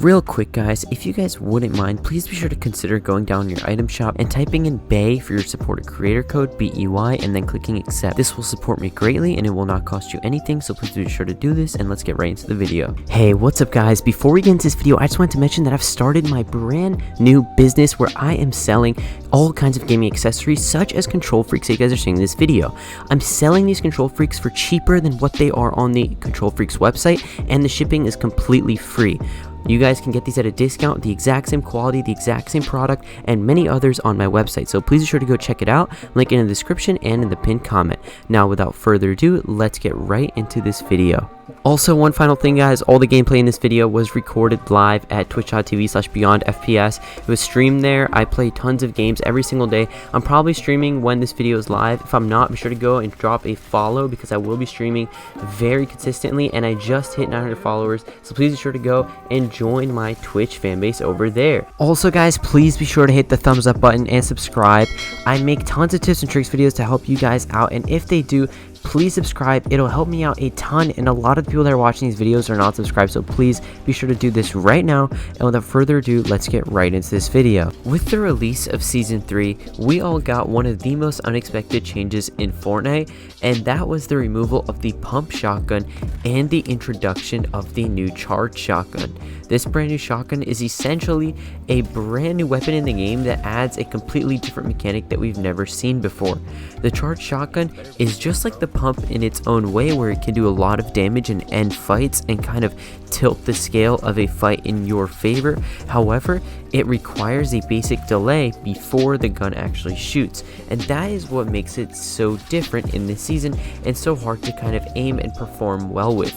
Real quick guys, if you guys wouldn't mind, please be sure to consider going down your item shop and typing in BAY for your supported creator code, BEY, and then clicking accept. This will support me greatly and it will not cost you anything, so please be sure to do this, and let's get right into the video. Hey, what's up guys? Before we get into this video, I just wanted to mention that I've started my brand new business where I am selling all kinds of gaming accessories such as control freaks that you guys are seeing in this video. I'm selling these control freaks for cheaper than what they are on the Control Freaks website, and the shipping is completely free. You guys can get these at a discount, the exact same quality, the exact same product, and many others on my website. So please be sure to go check it out. Link in the description and in the pinned comment. Now, without further ado, let's get right into this video. Also, one final thing guys, all the gameplay in this video was recorded live at twitch.tv/beyondfps. It was streamed there. I play tons of games every single day. I'm probably streaming when this video is live. If I'm not, be sure to go and drop a follow because I will be streaming very consistently, and I just hit 900 followers, so please be sure to go and join my Twitch fan base over there. Also guys, please be sure to hit the thumbs up button and subscribe. I make tons of tips and tricks videos to help you guys out, and if they do, please subscribe. It'll help me out a ton, and a lot of people that are watching these videos are not subscribed, so please be sure to do this right now. And without further ado, let's get right into this video. With the release of season 3, we all got one of the most unexpected changes in Fortnite, and that was the removal of the pump shotgun and the introduction of the new charged shotgun. This brand new shotgun is essentially a brand new weapon in the game that adds a completely different mechanic that we've never seen before. The charged shotgun is just like the pump in its own way, where it can do a lot of damage and end fights and kind of tilt the scale of a fight in your favor. However, it requires a basic delay before the gun actually shoots, and that is what makes it so different in this season and so hard to kind of aim and perform well with.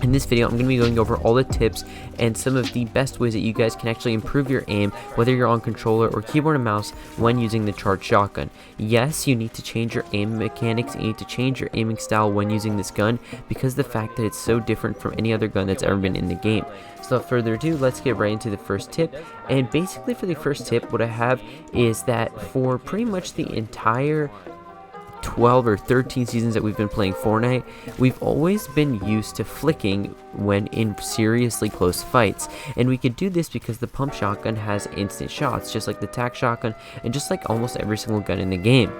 In this video, I'm going to be going over all the tips and some of the best ways that you guys can actually improve your aim, whether you're on controller or keyboard and mouse, when using the charged shotgun. Yes, you need to change your aim mechanics, and you need to change your aiming style when using this gun, because the fact that it's so different from any other gun that's ever been in the game. So without further ado, let's get right into the first tip. And basically for the first tip, what I have is that for pretty much the entire 12 or 13 seasons that we've been playing Fortnite, we've always been used to flicking when in seriously close fights, and we could do this because the pump shotgun has instant shots, just like the tac shotgun and just like almost every single gun in the game.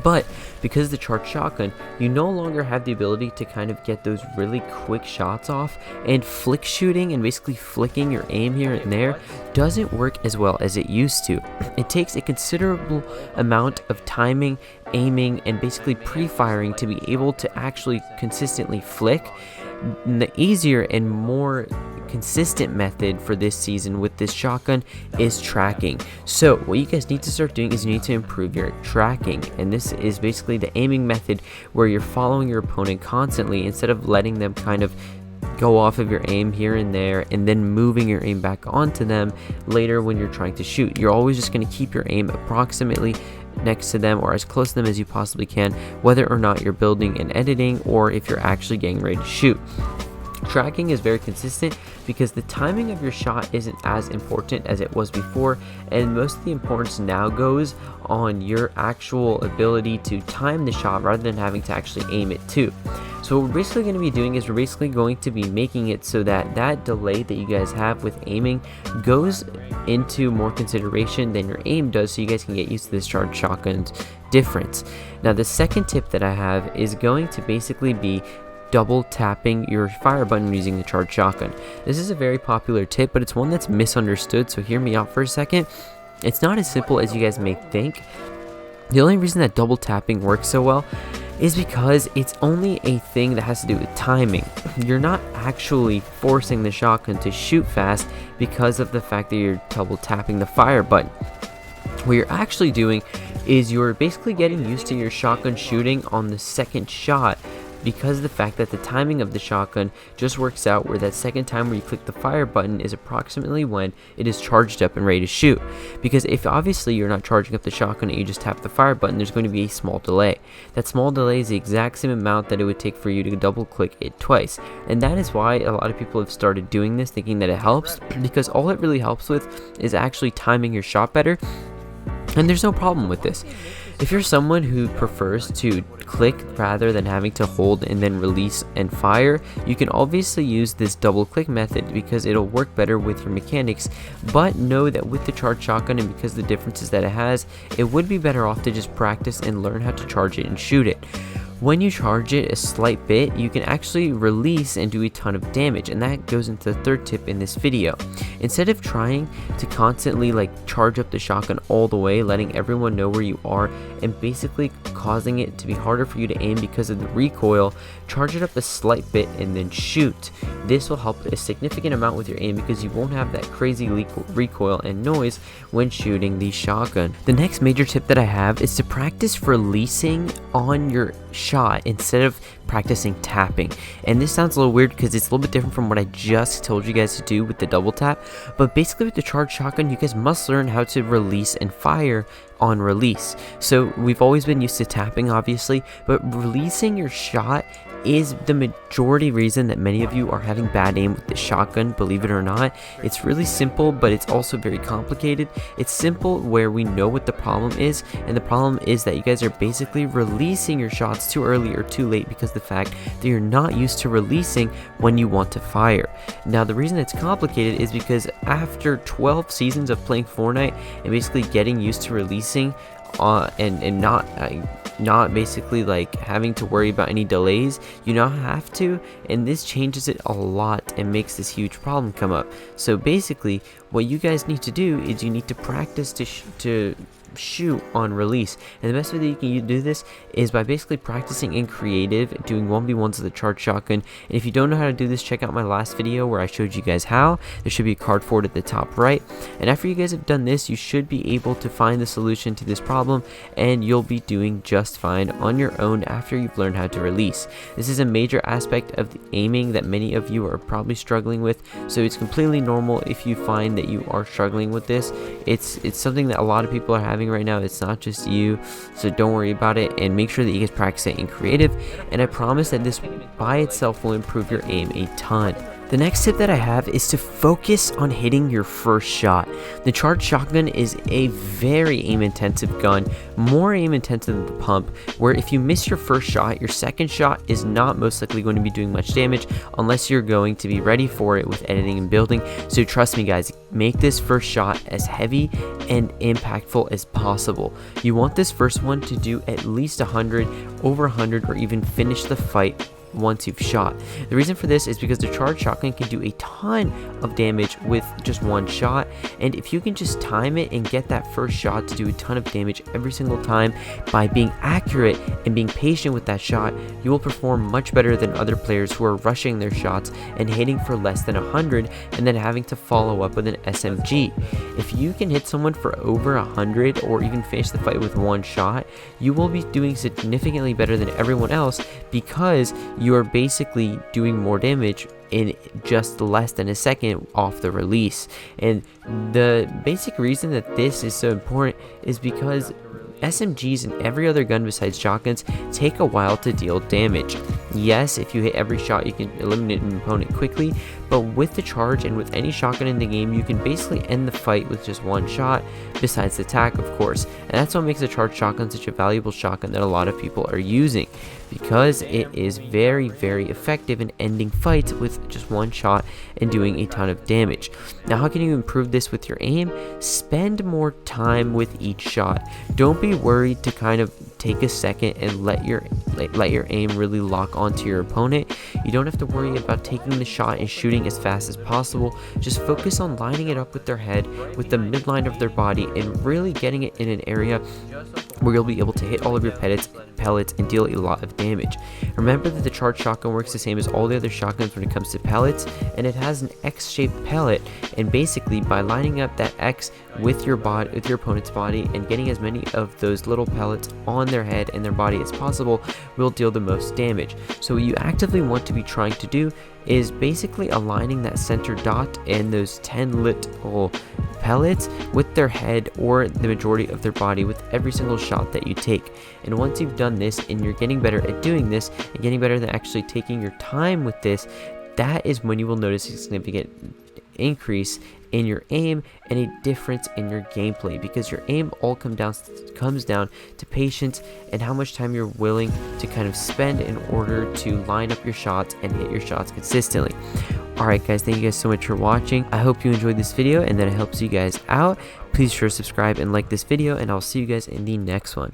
But because of the charged shotgun, you no longer have the ability to kind of get those really quick shots off, and flick shooting and basically flicking your aim here and there doesn't work as well as it used to. It takes a considerable amount of timing, aiming, and basically pre-firing to be able to actually consistently flick. And the easier and more consistent method for this season with this shotgun is tracking. So what you guys need to start doing is you need to improve your tracking, and this is basically the aiming method where you're following your opponent constantly instead of letting them kind of go off of your aim here and there and then moving your aim back onto them later when you're trying to shoot. You're always just going to keep your aim approximately next to them or as close to them as you possibly can, whether or not you're building and editing or if you're actually getting ready to shoot. Tracking is very consistent because the timing of your shot isn't as important as it was before, and most of the importance now goes on your actual ability to time the shot rather than having to actually aim it too. So what we're basically going to be doing is we're basically going to be making it so that that delay that you guys have with aiming goes into more consideration than your aim does, so you guys can get used to this charged shotgun's difference. Now the second tip that I have is going to basically be double tapping your fire button using the charged shotgun. This is a very popular tip, but it's one that's misunderstood, so hear me out for a second. It's not as simple as you guys may think. The only reason that double tapping works so well is because it's only a thing that has to do with timing. You're not actually forcing the shotgun to shoot fast because of the fact that you're double tapping the fire button. What you're actually doing is you're basically getting used to your shotgun shooting on the second shot, because of the fact that the timing of the shotgun just works out where that second time where you click the fire button is approximately when it is charged up and ready to shoot. Because if obviously you're not charging up the shotgun and you just tap the fire button, there's going to be a small delay. That small delay is the exact same amount that it would take for you to double click it twice, and that is why a lot of people have started doing this thinking that it helps, because all it really helps with is actually timing your shot better, and there's no problem with this. If you're someone who prefers to click rather than having to hold and then release and fire, you can obviously use this double click method because it'll work better with your mechanics, but know that with the charge shotgun and because the differences that it has, it would be better off to just practice and learn how to charge it and shoot it. When you charge it a slight bit, you can actually release and do a ton of damage, and that goes into the third tip in this video. Instead of trying to constantly charge up the shotgun all the way, letting everyone know where you are, and basically causing it to be harder for you to aim because of the recoil, charge it up a slight bit and then shoot. This will help a significant amount with your aim because you won't have that crazy recoil and noise when shooting the shotgun. The next major tip that I have is to practice releasing on your shot instead of practicing tapping. And this sounds a little weird because it's a little bit different from what I just told you guys to do with the double tap, but basically with the charged shotgun, you guys must learn how to release and fire on release. So we've always been used to tapping, obviously, but releasing your shot is the majority reason that many of you are having bad aim with the shotgun, believe it or not. It's really simple, but it's also very complicated. It's simple where we know what the problem is, and the problem is that you guys are basically releasing your shots too early or too late because of the fact that you're not used to releasing when you want to fire. Now, the reason it's complicated is because after 12 seasons of playing Fortnite and basically getting used to releasing and not basically having to worry about any delays, you now have to, and this changes it a lot and makes this huge problem come up. So basically what you guys need to do is you need to practice to shoot on release, and the best way that you can do this is by basically practicing in creative, doing 1v1s with the charged shotgun. And if you don't know how to do this, check out my last video where I showed you guys how. There should be a card for it at the top right, and after you guys have done this, you should be able to find the solution to this problem, and you'll be doing just fine on your own after you've learned how to release. This is a major aspect of the aiming that many of you are probably struggling with, so it's completely normal if you find that you are struggling with this. It's something that a lot of people are having right now. It's not just you, so don't worry about it, and make sure that you guys practice it in creative, and I promise that this by itself will improve your aim a ton. The next tip that I have is to focus on hitting your first shot. The charged shotgun is a very aim intensive gun, more aim intensive than the pump, where if you miss your first shot, your second shot is not most likely going to be doing much damage unless you're going to be ready for it with editing and building. So trust me guys, make this first shot as heavy and impactful as possible. You want this first one to do at least 100, over 100, or even finish the fight once you've shot. The reason for this is because the charged shotgun can do a ton of damage with just one shot, and if you can just time it and get that first shot to do a ton of damage every single time by being accurate and being patient with that shot, you will perform much better than other players who are rushing their shots and hitting for less than 100 and then having to follow up with an SMG. If you can hit someone for over 100 or even finish the fight with one shot, you will be doing significantly better than everyone else because you are basically doing more damage in just less than a second off the release. And the basic reason that this is so important is because SMGs and every other gun besides shotguns take a while to deal damage. Yes, if you hit every shot, you can eliminate an opponent quickly, but with the charge and with any shotgun in the game, you can basically end the fight with just one shot, besides the attack, of course. And that's what makes the charged shotgun such a valuable shotgun that a lot of people are using, because it is very, very effective in ending fights with just one shot and doing a ton of damage. Now, how can you improve this with your aim? Spend more time with each shot. Don't be worried to kind of take a second and let your aim really lock onto your opponent. You don't have to worry about taking the shot and shooting as fast as possible. Just focus on lining it up with their head, with the midline of their body, and really getting it in an area where you'll be able to hit all of your pellets and deal a lot of damage. Remember that the charged shotgun works the same as all the other shotguns when it comes to pellets, and it has an X-shaped pellet, and basically by lining up that X with your opponent's body and getting as many of those little pellets on their head and their body as possible will deal the most damage. So what you actively want to be trying to do is basically aligning that center dot and those 10 little pellets with their head or the majority of their body with every single shot that you take. And once you've done this and you're getting better at doing this and getting better than actually taking your time with this, that is when you will notice a significant increase in your aim and a difference in your gameplay, because your aim all comes down to patience and how much time you're willing to kind of spend in order to line up your shots and hit your shots consistently. Alright guys, thank you guys so much for watching. I hope you enjoyed this video and that it helps you guys out. Please sure to subscribe and like this video, and I'll see you guys in the next one.